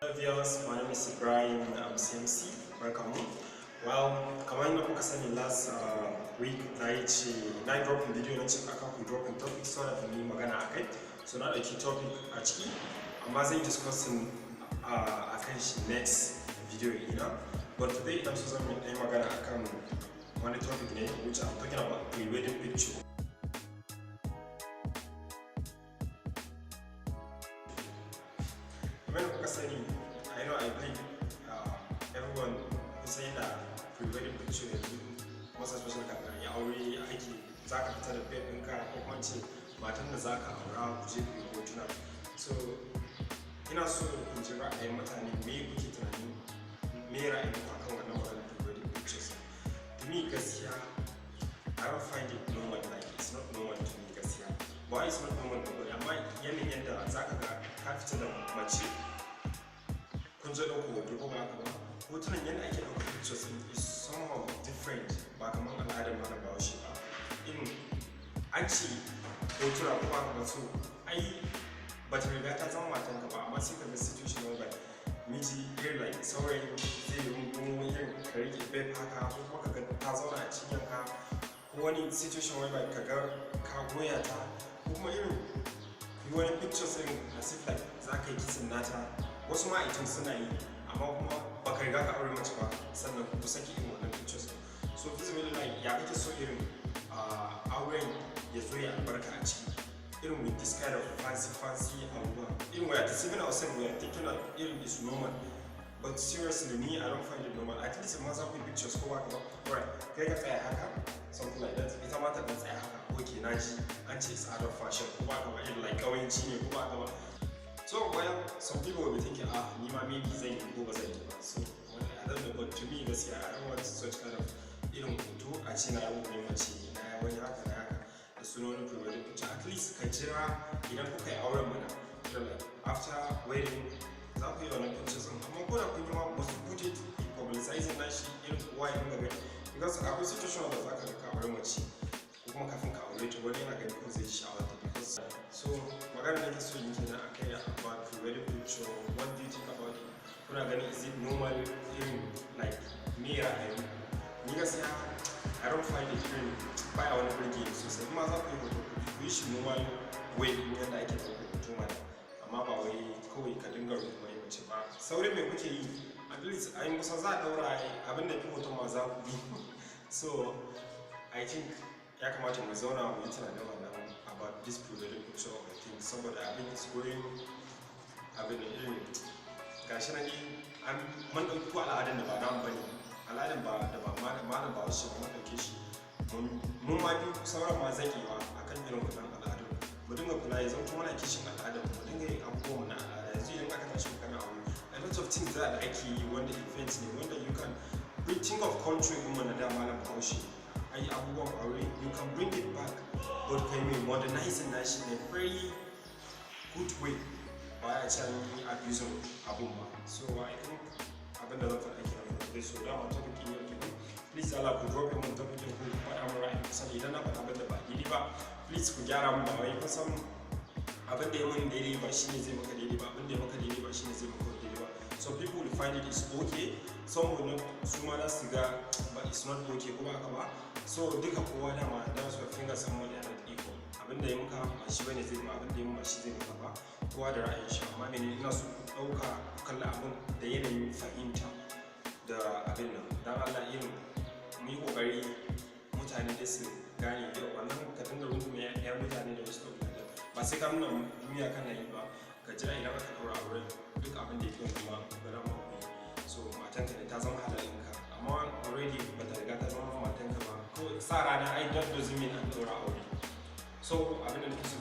Hello viewers, my name is Ibrahim. I'm CMC. Welcome. Well, kamar yadda kuka sani last week na yi dropping video na cikin akan ku dropping topic so da mu magana akai. So na dauki topic a ciki amma zan discussing akan shi next video ina. But today I'm so zan yi magana akan wani topic ne which I'm talking about pre-wedding picture. Kamar yadda kuka sani, I know I believe everyone who say that pre-wedding picture yanzu most especially kafin ya aure aiki za ka fita da bed ɗinka ko kuma ce matan da za ka aura ku je ku yi hotuna. So ina so in ji ra'ayin mutane me kuke tunani me ra'ayin ku akan wannan maganar pre-wedding pictures. To me gaskiya I don't find it normal, like it's not normal to me gaskiya. Why it's not normal to me? Amma yanayin yadda za ka ga ka fita da mace kun zo ɗauko hoto ko ba haka ba, hotunan yadda ake ɗauka pictures is somehow different ba kamar al'adar mana Bahaushe ba. Irin an ce hotuna ko ba haka ba, so ai ba ta riga ta zama matanka ba, amma sai ka ga situation wanda miji irin like saurayin zai yi rungumo irin ka rike babe haka ko kuma ka ga ta zauna a cinyanka ko wani situation wanda ka ga ka goya ta ko kuma irin yi wani pictures irin as if like za ka yi kisan nata. Wasu ma'aikin suna yi amma kuma baka riga ka aure mace ba sannan ku saki irin wannan pictures. So physically like ya kake so irin auren ya zo ya albarka a ciki irin with this kind of fancy abubuwa irin where at even ourselves we are thinking that irin is normal, but seriously me I don't find it normal. At least ma za ku yi pictures ko ba ka ba, alright kai ka tsaya haka something like that, ita ma ta tsaya haka, okay na ji an ce it's out of fashion ko ba ka ba, irin like kawanci ne ko ba ka ba. So well, some people will be thinking, ni ma maybe zan yi ko ba zan yi ba. So well, I don't know, but to me gaskiya I don't want such kind of irin hoto a ce na yawon mai mace na wani haka na haka da suna wani pre-wedding picture. At least ka jira idan kuka yi auren mana, like after wedding za ku yi wannan pictures din, amma ko da kun yi ma must put it publicizing na shi irin kowa ya dinga gani, because akwai situation da za ka ga ka aure mace ko kuma kafin ka aure ta wani yana gani ko zai sha'awar ta. So magana nake so yi kenan akai about pre-wedding picture. What do you think about it? Kuna gani is it normal irin like me ra'ayi? Ni gaskiya I don't find it irin baya wani burge ni sosai. Kuma za ku yi hoto ku yi shi normal way din yadda ake ɗaukar hoto mana, amma ba wai kawai ka dinga rungumar mace ba. Saurin me kuke yi? At least a yi musa za a ɗaura abin da fi hoton ma za ku yi. So I think ya kamata mu zauna mu yi tunanin wannan about this pre-wedding picture of thing, saboda abin is going abin irin gashi na ni an man ɗauki ko al'adun da ba namu bane, al'adun ba da ba malam ba wasu mun ɗauke shi mun ma bi sauran ma zakewa akan irin wannan al'adun. Mu dinga kula ya zama muna kishin al'adun mu dinga yin abubuwan na al'ada. Yanzu idan aka tashi kana aure a lot of things da ake yi wanda events ne wanda you can think of country kuma na da malam Bahaushe ai abubuwan aure you can bring it back, but kai mai modernizing na shi ne very good way ba ya ci an yi abusing abun ba. So I think abin da zan faɗa kenan for today. So dama topic in yau kenan, please Allah ku drop mun topic ku faɗa mun ra'ayin ku sani idan na faɗa abin da ba daidai ba please ku gyara mun, ba wai kusan abin da ya mun daidai ba shine zai maka daidai ba, abin da ya maka daidai ba shine zai maka daidai ba. So people will find it is okay, some will not, su ma za su ga but it's not okay ko ba haka ba. So duka kowa dama da su finger someone yana da iko, abin da ya muka ba shi bane zai ma, abin da ya muka shi zai muka ba, kowa da ra'ayin shi. Amma menene ina so ku ɗauka ku kalla abin da yanayin fahimta da abin nan dan Allah irin mu yi kokari mutane da su gane da wannan ka dinga rungume ya mutane da wasu ɗauka ba sai ka nuna duniya kana yi ba, ka jira idan aka ɗaura aure duk abin da yake wani ma ga dama ku yi. So matanka ne ta zama halalinka, amma already ba ta riga ta zama matanka ba, ko sa rana ai that doesn't mean an ɗaura aure. So abin da nake so